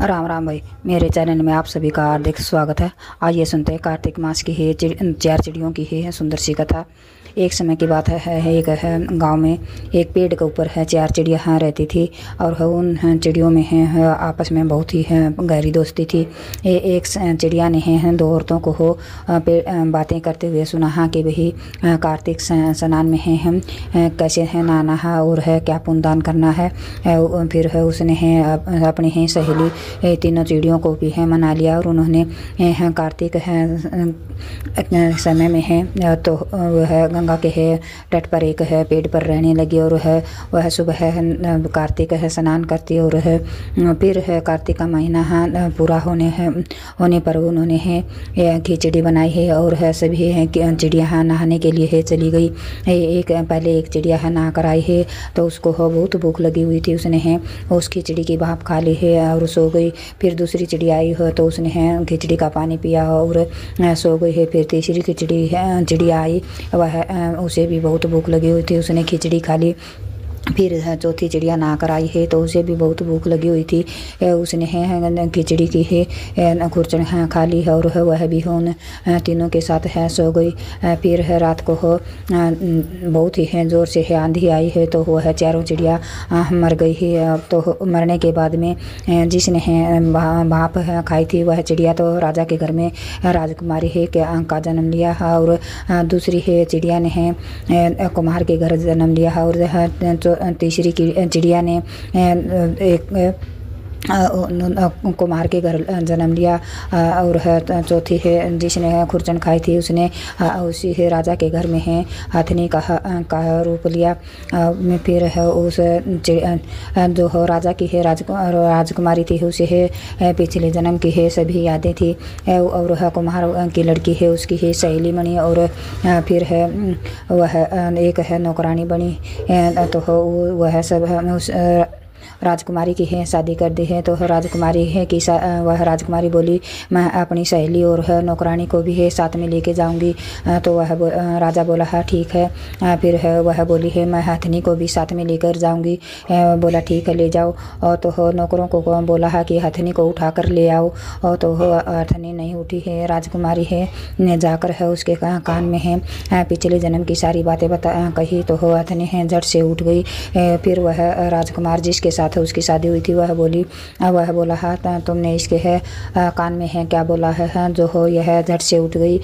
राम राम भाई, मेरे चैनल में आप सभी का हार्दिक स्वागत है। आइए सुनते हैं कार्तिक मास की है चार चिड़ियों की है सुंदर सी कथा। एक समय की बात है एक है गांव में एक पेड़ के ऊपर है चार चिड़िया रहती थी और उन चिड़ियों में है आपस में बहुत ही गहरी दोस्ती थी। एक चिड़िया ने है दो औरतों को हो बातें करते हुए सुना कि वही कार्तिक स्नान में है हम कैसे है नहाना है और है क्या पुण्यदान करना है। फिर है उसने है अपनी है सहेली तीनों चिड़ियों को भी है मना लिया और उन्होंने कार्तिक है समय में है तो वह गंगा के है तट पर एक है पेड़ पर रहने लगी और वह सुबह है कार्तिक है स्नान करती और फिर है कार्तिक का महीना पूरा होने पर उन्होंने है खिचड़ी बनाई है और है सभी है चिड़िया नहाने के लिए है चली गई। पहले एक चिड़िया है नहा कर आई है तो उसको बहुत भूख लगी हुई थी, उसने है उस खिचड़ी की भाप खा ली है और सो गई। फिर दूसरी चिड़िया आई हो तो उसने है खिचड़ी का पानी पिया और सो गई है। फिर तीसरी चिड़िया आई, वह उसे भी बहुत भूख लगी हुई थी, उसने खिचड़ी खा ली। फिर चौथी चिड़िया नहा कर आई है तो उसे भी बहुत भूख लगी हुई थी, उसने है खिचड़ी की है खुरचन खा ली है और वह भी उन तीनों के साथ है सो गई। फिर है रात को हो बहुत ही है ज़ोर से है आंधी आई है तो वह चारों चिड़िया मर गई है। तो मरने के बाद में जिसने है भाप खाई थी वह चिड़िया तो राजा के घर में राजकुमारी है का जन्म लिया और दूसरी है चिड़िया ने है कुम्हार के घर जन्म लिया और तीसरी चिड़िया ने एक कुम्हार के घर जन्म लिया और चौथी है जिसने खुरचन खाई थी उसने उसी है राजा के घर में है हथनी का रूप लिया। फिर है उस जो हो राजा की है राजकुमारी थी उसे है पिछले जन्म की है सभी यादें थी और कुम्हार की लड़की है उसकी है सहेली बनी और फिर है वह एक है नौकरानी बनी तो वह सब उस राजकुमारी की है शादी कर दी है। तो राजकुमारी है कि वह राजकुमारी बोली मैं अपनी सहेली और नौकरानी को भी है साथ में लेके जाऊंगी। तो वह राजा बोला हाँ ठीक है। फिर है वह बोली है मैं हथनी को भी साथ में लेकर जाऊंगी। बोला ठीक है ले जाओ। और तो नौकरों को बोला है कि हथनी को उठा कर ले आओ और तो हथनी नहीं उठी है। राजकुमारी है ने जाकर है उसके कान में है पिछले जन्म की सारी बातें कही तो हथनी है झट से उठ गई। फिर वह राजकुमार जिसके साथ उसकी शादी हुई थी वह बोला हाँ तुमने इसके है कान में है क्या बोला है जो हो यह झट से उठ गई,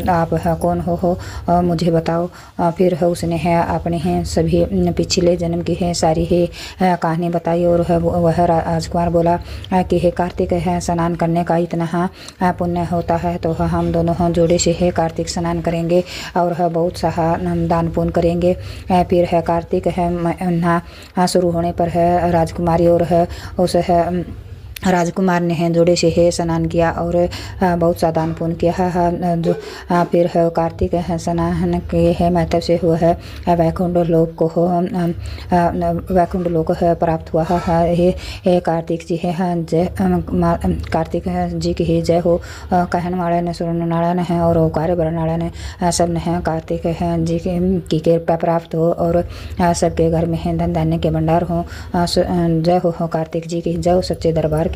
आप कौन हो मुझे बताओ। फिर है उसने है अपने हैं सभी पिछले जन्म की है सारी है कहानी बताई और वह राजकुमार बोला कि है कार्तिक है स्नान करने का इतना पुण्य होता है तो हम दोनों जोड़े से है कार्तिक स्नान करेंगे और बहुत सा दान पुण्य करेंगे। फिर है कार्तिक है शुरू होने पर है राजकुमारी और है उस है राजकुमार ने है जोड़े से है स्नान किया और बहुत सा दान पुण्य किया जो फिर है कार्तिक है स्नान के है महत्व से हुआ है वैकुंठ लोक को वैकुंठ लोक है प्राप्त हुआ है कार्तिक जी है जय कार्तिक जी की जय हो। कहन नारायण सुरन नारायण है और कार्य बर नारायण सब ने है कार्तिक है जी की कृपा प्राप्त हो और सबके घर में है धन धान्य के भंडार हो। जय हो कार्तिक जी की जय हो सच्चे दरबार।